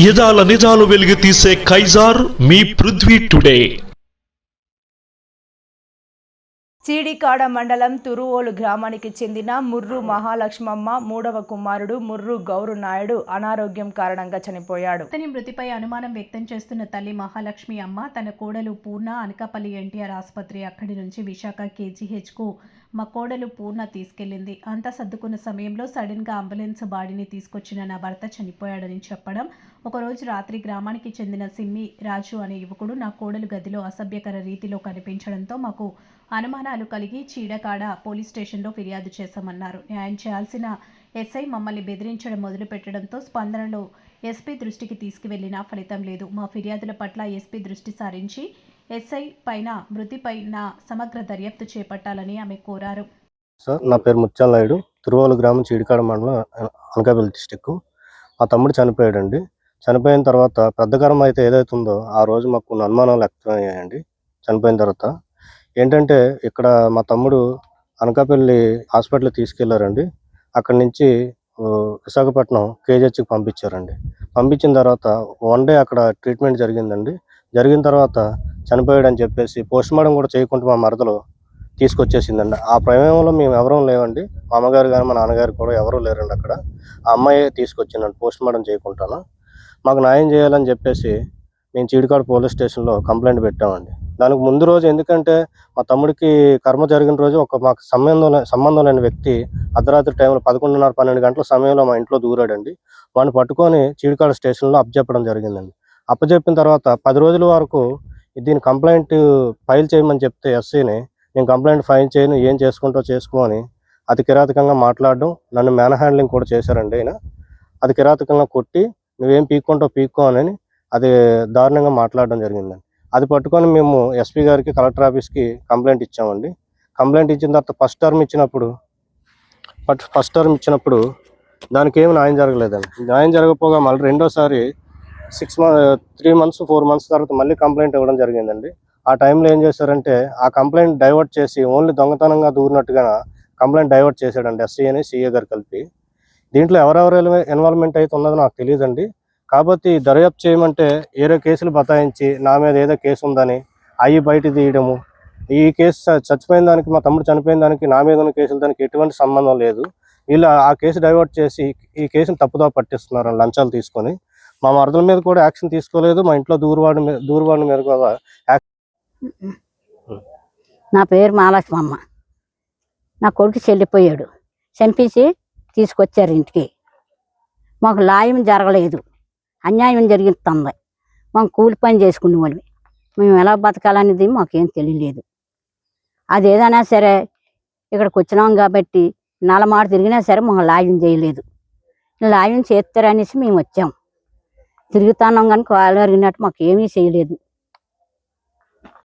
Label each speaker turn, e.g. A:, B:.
A: యదాల నిజాలు వెలికి తీసే కైజార్ మీ పృథ్వీ టుడే.
B: చీడికాడ మండలం తురువోలు గ్రామానికి చెందిన ముర్రు మహాలక్ష్మమ్మ మూడవ కుమారుడు ముర్రు గౌరు నాయుడు అనారోగ్యం కారణంగా చనిపోయాడు.
C: అతని మృతిపై అనుమానం వ్యక్తం చేస్తున్న తల్లి మహాలక్ష్మి అమ్మ తన కోడలు పూర్ణ అనకాపల్లి ఎన్టీఆర్ ఆసుపత్రి అక్కడి నుంచి విశాఖ కేజీహెచ్కు మా కోడలు పూర్ణ తీసుకెళ్లింది. అంతా సర్దుకున్న సమయంలో సడన్గా అంబులెన్స్ బాడీని తీసుకొచ్చిన నా భర్త చనిపోయాడని చెప్పడం. ఒకరోజు రాత్రి గ్రామానికి చెందిన సిమ్మి రాజు అనే యువకుడు నా కోడలు గదిలో అసభ్యకర రీతిలో కనిపించడంతో మాకు అనుమానాలు కలిగి చీడకాడ పోలీస్ స్టేషన్లో ఫిర్యాదు చేశామన్నారు. న్యాయం చేయాల్సిన ఎస్ఐ మమ్మల్ని బెదిరించడం మొదలుపెట్టడంతో స్పందనలో ఎస్పీ దృష్టికి తీసుకువెళ్లినా ఫలితం లేదు. మా ఫిర్యాదుల పట్ల ఎస్పీ దృష్టి సారించి ఎస్ఐ పైన మృతిపైన సమగ్ర దర్యాప్తు చేపట్టాలని ఆమె కోరారు.
D: సార్, నా పేరు ముత్యాల నాయుడు, తిరువోలు గ్రామం, చీడికాడ మండలం, అనకాపల్లి డిస్టిక్. మా తమ్ముడు చనిపోయాడండి. చనిపోయిన తర్వాత పెద్దకరం అయితే ఏదైతే ఉందో ఆ రోజు మాకు కొన్ని అనుమానాలు వ్యక్తమయ్యాయండి. చనిపోయిన తర్వాత ఏంటంటే ఇక్కడ మా తమ్ముడు అనకాపల్లి హాస్పిటల్కి తీసుకెళ్లారండి. అక్కడి నుంచి విశాఖపట్నం కేజీహెచ్కి పంపించారండి. పంపించిన తర్వాత 1 డే అక్కడ ట్రీట్మెంట్ జరిగిందండి. జరిగిన తర్వాత చనిపోయాడని చెప్పేసి పోస్ట్ మార్టం కూడా చేయకుండా మా మరదలు తీసుకొచ్చేసిందండి. ఆ ప్రమేయంలో మేము ఎవరూ లేవండి. మా అమ్మగారు కానీ మా నాన్నగారు కూడా ఎవరూ లేరండి. అక్కడ ఆ అమ్మాయి తీసుకొచ్చిందండి పోస్ట్ మార్టం చేయకుండాను. మాకు న్యాయం చేయాలని చెప్పేసి మేము చీడికాడ పోలీస్ స్టేషన్లో కంప్లైంట్ పెట్టామండి. దానికి ముందు రోజు ఎందుకంటే మా తమ్ముడికి కర్మ జరిగిన రోజు మాకు సంబంధం లేని వ్యక్తి అర్ధరాత్రి టైంలో 11:30, 12 గంటల సమయంలో మా ఇంట్లో దూరాడండి. వాడిని పట్టుకొని చీడికాడ స్టేషన్లో అప్పచెప్పడం జరిగిందండి. అప్పచెప్పిన తర్వాత 10 రోజుల వరకు దీని కంప్లైంట్ ఫైల్ చేయమని చెప్తే ఎస్ఐని నేను కంప్లైంట్ ఫైల్ చేయను, ఏం చేసుకుంటో చేసుకోని అతి కిరాతకంగా మాట్లాడడం, నన్ను మ్యాన్ హ్యాండ్లింగ్ కూడా చేశారండి. ఆయన అది కిరాతకంగా కొట్టి నువ్వేం పీక్కుంటావు పీక్కో అని అది దారుణంగా మాట్లాడడం జరిగిందండి. అది పట్టుకొని మేము ఎస్పీ గారికి, కలెక్టర్ ఆఫీస్కి కంప్లైంట్ ఇచ్చామండి. కంప్లైంట్ ఇచ్చిన తర్వాత ఫస్ట్ టర్మ్ ఇచ్చినప్పుడు దానికి ఏమి న్యాయం జరగలేదండి. న్యాయం జరగకపోగా మళ్ళీ రెండోసారి 3 months 4 months తర్వాత మళ్ళీ కంప్లైంట్ ఇవ్వడం జరిగిందండి. ఆ టైంలో ఏం చేశారంటే ఆ కంప్లైంట్ డైవర్ట్ చేసి ఓన్లీ దొంగతనంగా దూరినట్టుగా కంప్లైంట్ డైవర్ట్ చేశాడండి ఎస్సీ అని సిఏ గారు కలిపి. దీంట్లో ఎవరెవరు ఇన్వాల్వ్మెంట్ అయితే ఉన్నదో నాకు తెలియదండి. కాబట్టి దర్యాప్తు చేయమంటే ఏదో కేసులు బతాయించి నా మీద ఏదో కేసు ఉందని అవి బయట తీయడము. ఈ కేసు చచ్చిపోయిన దానికి, మా తమ్ముడు చనిపోయిన దానికి నా మీద ఉన్న కేసులు దానికి ఎటువంటి సంబంధం లేదు. ఇలా ఆ కేసు డైవర్ట్ చేసి ఈ కేసును తప్పుదో పట్టిస్తున్నారు లంచాలు తీసుకొని. మా మరదల మీద కూడా యాక్షన్ తీసుకోలేదు. మా ఇంట్లో దూరువాడి మీద కూడా.
E: నా పేరు మహాలక్ష్మమ్మ. నా కొడుకు చెల్లిపోయాడు, చంపేసి తీసుకొచ్చారు ఇంటికి. మాకు న్యాయం జరగలేదు, అన్యాయం జరుగుతుంది. మేము కూలి పని చేసుకునే వాళ్ళవి. మేము ఎలా బతకాలనేది మాకేం తెలియలేదు. అది ఏదైనా సరే ఇక్కడికి వచ్చినాం కాబట్టి నలమాట తిరిగినా సరే మాకు న్యాయం చేయలేదు. న్యాయం చేస్తారనేసి మేము వచ్చాం. తిరుగుతున్నాం కానీ కాలు అరిగినట్టు మాకు ఏమీ చేయలేదు.